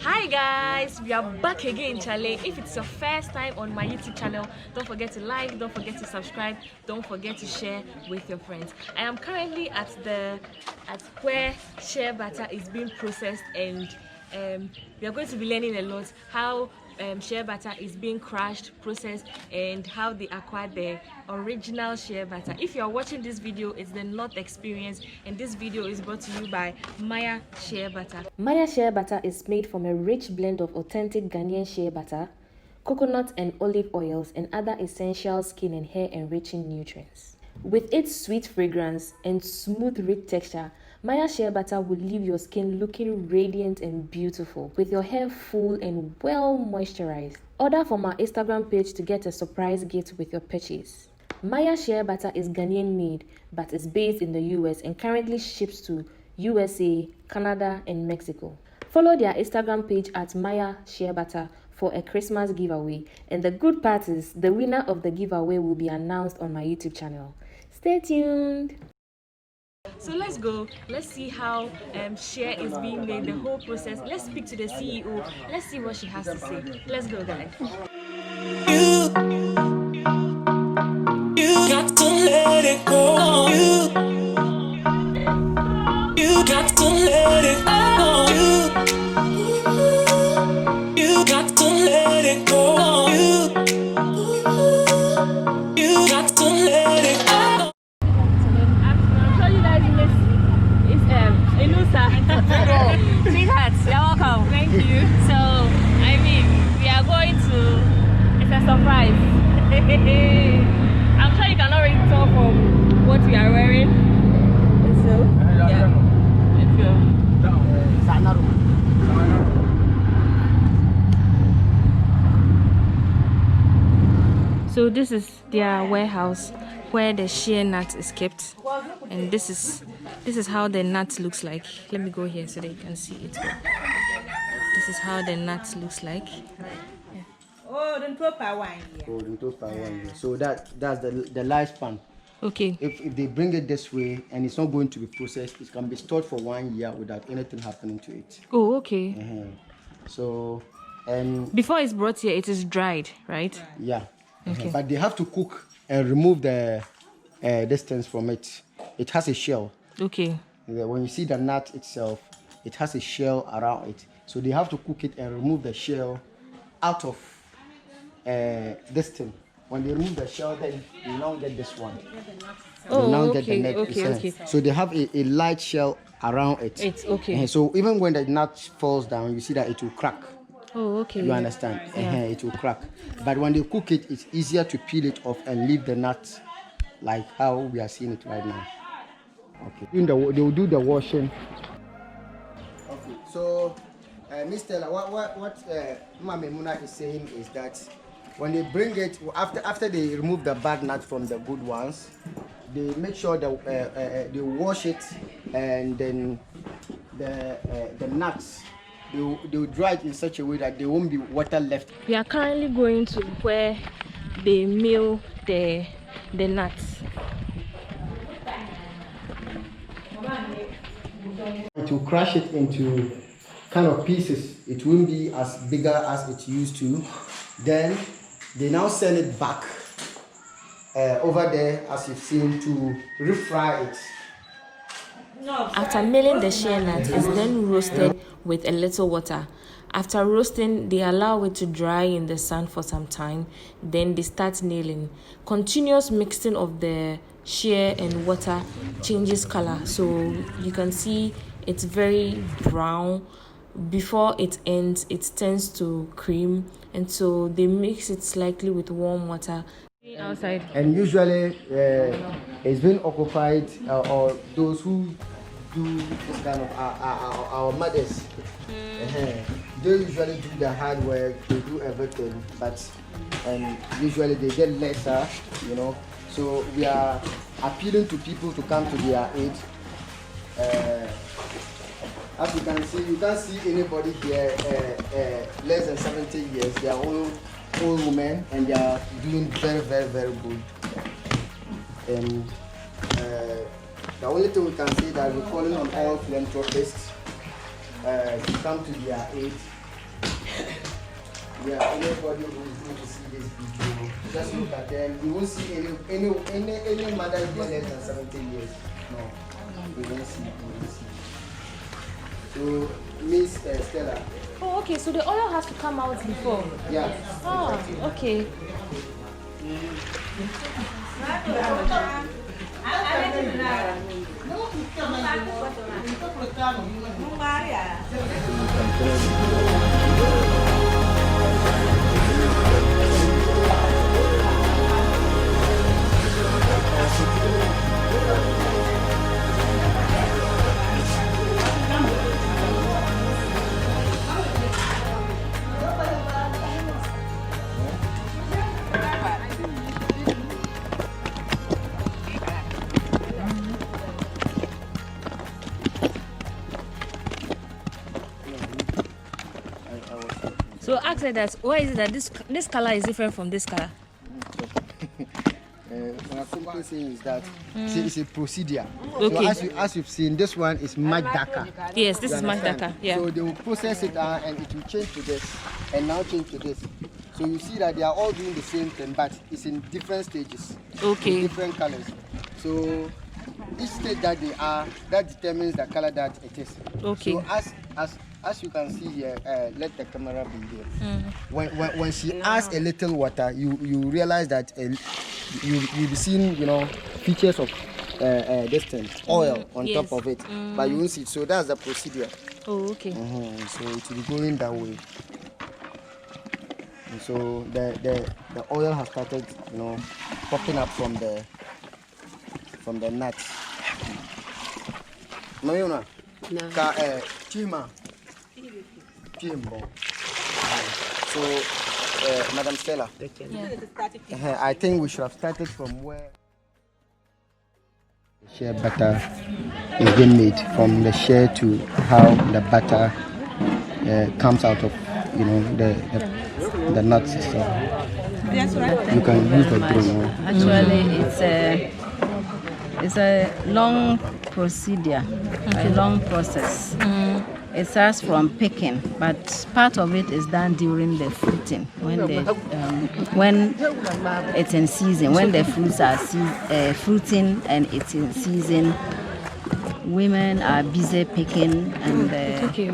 Hi guys, we are back again, Charlie. If it's your first time on my YouTube channel, don't forget to like, don't forget to subscribe, don't forget to share with your friends. I am currently at where shea butter is being processed, and we are going to be learning a lot how shea butter is being crushed, processed, and how they acquired the original shea butter. If you are watching this video, it's the North Experience, and this video is brought to you by Maya Shea Butter. Maya Shea Butter is made from a rich blend of authentic Ghanaian shea butter, coconut and olive oils, and other essential skin and hair enriching nutrients. With its sweet fragrance and smooth, rich texture, Maya Shea Butter will leave your skin looking radiant and beautiful, with your hair full and well moisturized. Order from our Instagram page to get a surprise gift with your purchase. Maya Shea Butter is Ghanaian made, but is based in the US and currently ships to USA, Canada, and Mexico. Follow their Instagram page at Maya Shea Butter for a Christmas giveaway, and the good part is the winner of the giveaway will be announced on my YouTube channel. Stay tuned. So let's go. Let's see how Shea is being made, the whole process. Let's speak to the CEO. Let's see what she has to say. Let's go, guys. You got to let it go. You got to let it go. You got to let it go. You got to let it go. Sweetheart, you're welcome. Thank you. So, I mean, we are going to. It's a surprise. I'm sure you cannot really tell from what we are wearing. So, yeah. Let's go. So this is their warehouse where the shea nut is kept, and this is how the nut looks like. Let me go here so that you can see it well. This is how the nut looks like. Yeah. Oh, don't talk about wine. Oh, don't talk about wine. So that's the lifespan. Okay. If they bring it this way and it's not going to be processed, it can be stored for 1 year without anything happening to it. Oh, okay. So, before it's brought here, it is dried, right? Yeah. Okay. But they have to cook and remove the distance from it. It has a shell. Okay. When you see the nut itself, it has a shell around it. So they have to cook it and remove the shell out of this thing. When they remove the shell, then you now get this one. Oh, you now okay, get the nut. okay. So they have a light shell around it. It's okay. So even when the nut falls down, you see that it will crack. Oh, okay. You understand? Yeah. It will crack. But when they cook it, it's easier to peel it off and leave the nut like how we are seeing it right now. Okay. They will do the washing. Okay. So, Miss Stella, what Mama Muna is saying is that when they bring it, after they remove the bad nuts from the good ones, they make sure that they wash it, and then the nuts, they will dry it in such a way that there won't be water left. We are currently going to where they mill the nuts. To crush it into kind of pieces, it won't be as bigger as it used to. Then they now send it back over there, as you've seen, to refry it. After milling, the shea nut is then roasted with a little water. After roasting, they allow it to dry in the sun for some time. Then they start nailing. Continuous mixing of the shea and water changes color. So you can see it's very brown. Before it ends, it turns to cream. And so they mix it slightly with warm water. Outside. And usually it's been occupied, or those who do this kind of our mothers. They usually do the hard work, they do everything, but usually they get lesser, you know. So we are appealing to people to come to their aid. As you can see, you can't see anybody here less than 70 years. They are all old women, and they are doing very, very, very good. And the only thing we can say that we're calling on all philanthropists to come to their aid Yeah, anybody who is going to see this video, just look at them. You won't see any mother less than 17 years. No, you won't see. So, Miss Stella. Oh, okay. So the oil has to come out before. Yeah. Oh, okay. So ask her that why is it that this color is different from this color? What I'm saying is that it's a procedure. Okay. So as you've seen, this one is much darker. Yes, this You is much understand? darker. Yeah. So they will process it and it will change to this and now change to this. So you see that they are all doing the same thing, but it's in different stages. Okay. Different colors. So each stage that they are, that determines the color that it is. Okay. So as you can see here, let the camera be here. When she adds a little water, you realize that you'll be seeing, features of this thing, oil on Yes. top of it, but you won't see it. So that's the procedure. Oh, okay. So it will be going that way. And so the oil has started, popping up from the nuts. No. Chima. So, Madam Stella, I think we should have started from where the shea butter is being made, from the shea to how the butter comes out of, the nuts. So you can use the drone. Actually, it's a long procedure, a long process. It starts from picking, but part of it is done during the fruiting, when it's in season, when the fruits are fruiting and it's in season. Women are busy picking and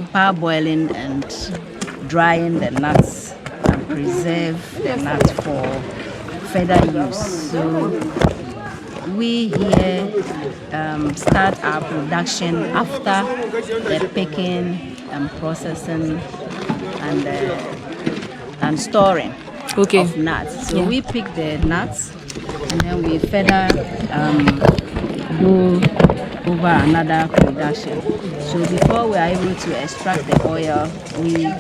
parboiling and drying the nuts and preserve the nuts for further use. So we here start our production after the picking and processing and storing of nuts. So we pick the nuts and then we further go over another production. So before we are able to extract the oil, we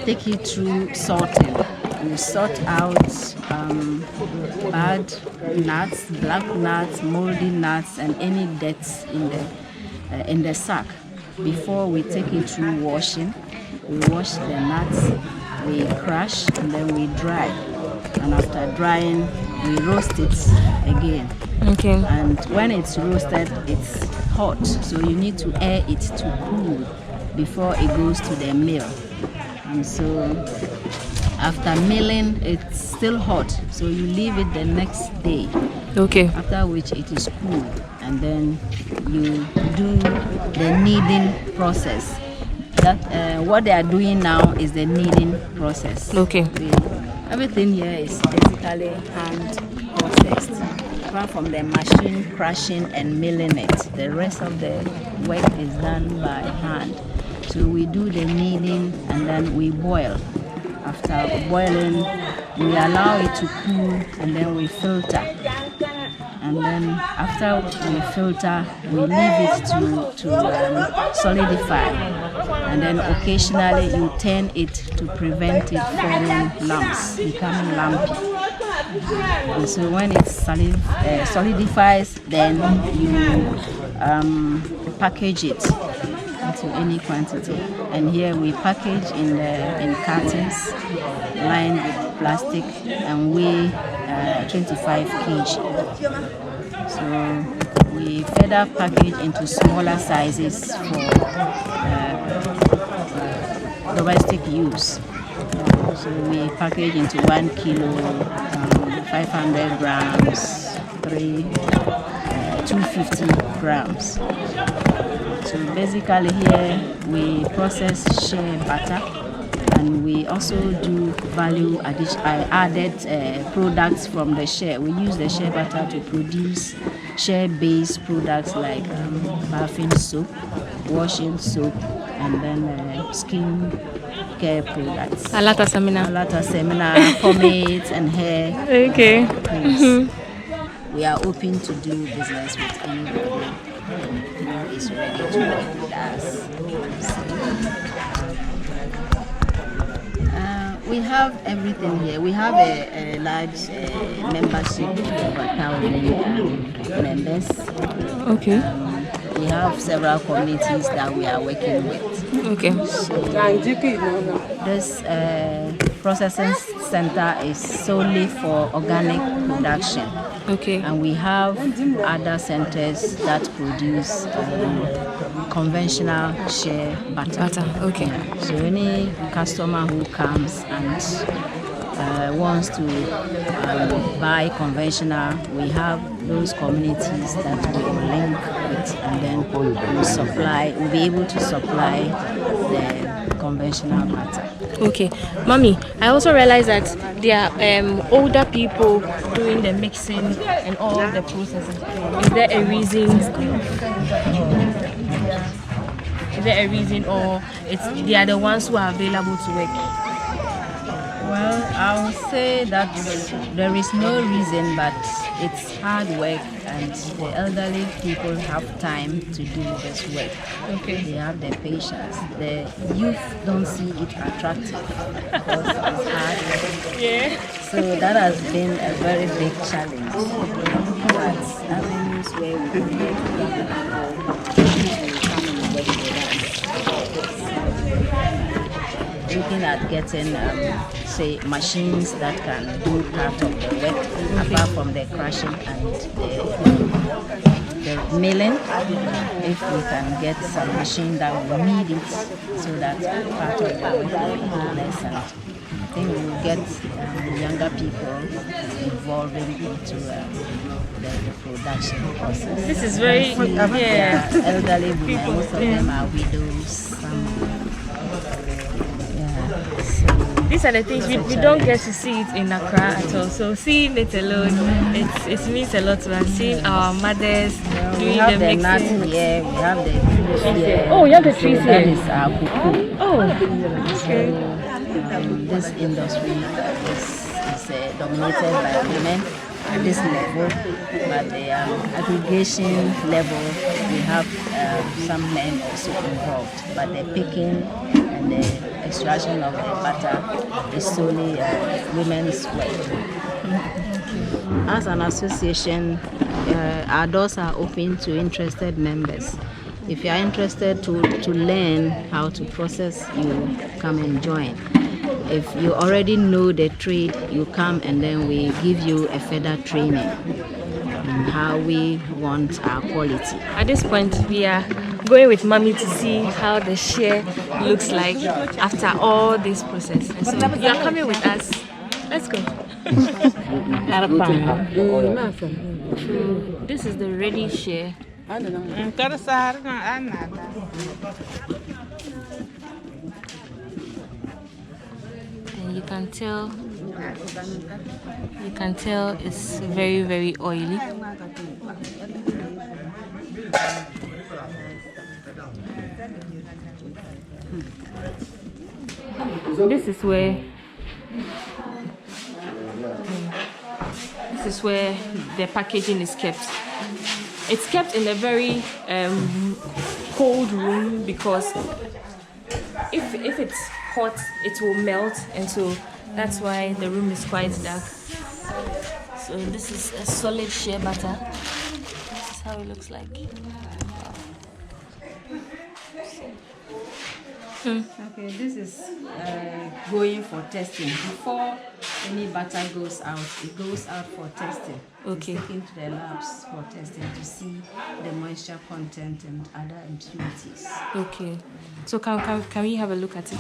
take it through sorting. We sort out bad nuts, black nuts, moldy nuts, and any dirt in the sack. Before we take it through washing, we wash the nuts, we crush, and then we dry. And after drying, we roast it again. Okay. And when it's roasted, it's hot, so you need to air it to cool before it goes to the mill. And so after milling, it's still hot, so you leave it the next day. Okay. After which it is cool, and then you do the kneading process. That what they are doing now is the kneading process. Okay. Everything here is basically hand processed, apart from the machine crushing and milling it. The rest of the work is done by hand. So we do the kneading and then we boil. After boiling, we allow it to cool and then we filter. And then after we filter, we leave it to solidify. And then occasionally you turn it to prevent it forming lumps, becoming lumpy. And so when it solidifies, then you package it into any quantity. And here we package in cartons lined with plastic and weigh 25 kg. So we further package into smaller sizes for domestic use. So we package into 1 kilo, 500 grams, 250 grams. So basically here we process shea butter, and we also do value added products from the shea. We use the shea butter to produce shea-based products like bathing soap, washing soap, and then skin care products. Alata seminar. Pomades and hair. Okay. Creams. We are open to do business with anybody who is ready to work with us. We have everything here. We have a large membership of over 1,000 members. Okay. We have several communities that we are working with. Okay. So this processing center is solely for organic production. Okay. And we have other centers that produce conventional shea butter. Okay. So any customer who comes and wants to buy conventional, we have those communities that we will link with, and then we'll be able to supply the conventional butter. Okay, Mommy, I also realized that there are older people doing the mixing and all the processing. Is there a reason? Is there a reason, or they are the ones who are available to work? Well, I would say that there is no reason, but it's hard work, and the elderly people have time to do this work. Okay. They have the patience. The youth don't see it attractive because it's hard work. Yeah. So that has been a very big challenge. But avenues where we can get young people to come and work with us. Looking at getting, say, machines that can do part of the work, apart from the crushing and the milling. If we can get some machine that will need it, so that part of the work will be less, and I think we will get younger people involved into the production process. This is very, yeah. Elderly women, most of them are widows. Some, these are the things we don't get to see it in Accra at all. So seeing it alone, it means a lot to us. Seeing our mothers doing the mixing. Nuts here, we have the trees here. Oh, you have the trees here. That is our cuckoo. Oh, okay. This industry is dominated by women at this level, but the aggregation level, we have some men also involved. But the picking and the extraction of the butter is solely women's work. As an association, our doors are open to interested members. If you are interested to learn how to process, you come and join. If you already know the trade, you come and then we give you a further training on how we want our quality. At this point, we are going with Mommy to see how the shea looks like after all this process. And so you are coming with us. Let's go. This is the ready shea. And you can tell it's very, very oily. This is where the packaging is kept. It's kept in a very cold room, because if it's hot, it will melt, and so that's why the room is quite dark. So this is a solid shea butter. This is how it looks like. Okay, this is going for testing. Before any butter goes out, it goes out for testing. Okay. It's taken to the labs for testing to see the moisture content and other impurities. Okay. So can we have a look at it?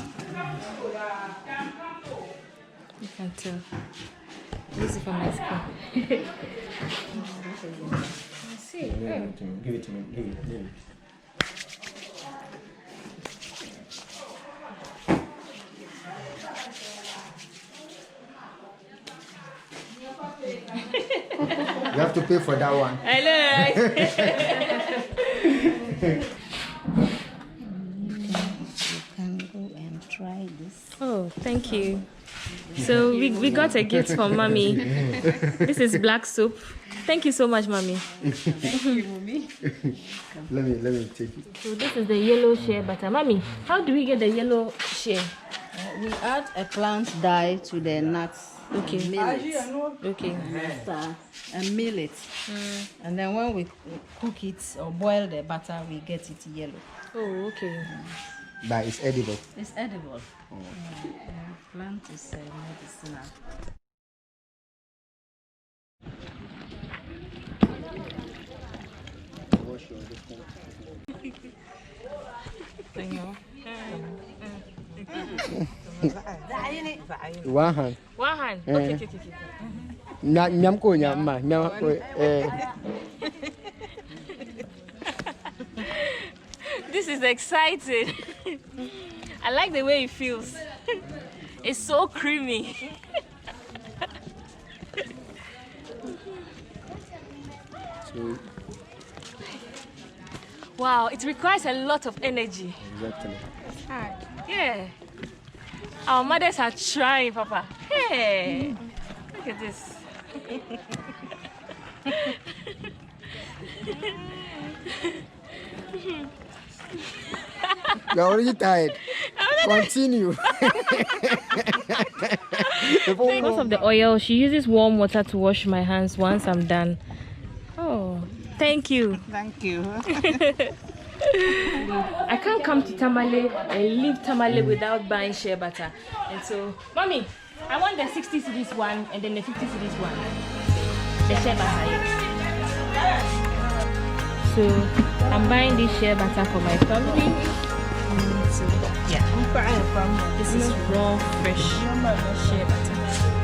You can tell. This is for my skin. I see. Give it to me. Give it. You have to pay for that one. Hello. You can go and try this. Oh, thank you. So we got a gift from Mommy. This is black soap. Thank you so much, Mommy. Let me take it. So this is the yellow shea butter. Mommy, how do we get the yellow shea? We add a plant dye to the nuts. Okay. Millet. Okay. And mill it. And then when we cook it or boil the butter, we get it yellow. Oh, okay. But it's edible. It's edible. Plant is medicinal. One hand. One hand. Okay. Nyam ko nyam ma nyam ko This is exciting. I like the way it feels. It's so creamy. So, Wow, it requires a lot of energy. exactly. Yeah. Our mothers are trying, Papa. Hey, look at this. You're already tired. Continue. Because of the oil, she uses warm water to wash my hands once I'm done. Oh, thank you. Thank you. I can't come to Tamale and leave Tamale without buying shea butter. And so, Mommy, I want the 60 cedis one and then the 50 cedis one. The shea butter, yes. So, I'm buying this shea butter for my family. So, yeah. This is raw, fresh shea butter.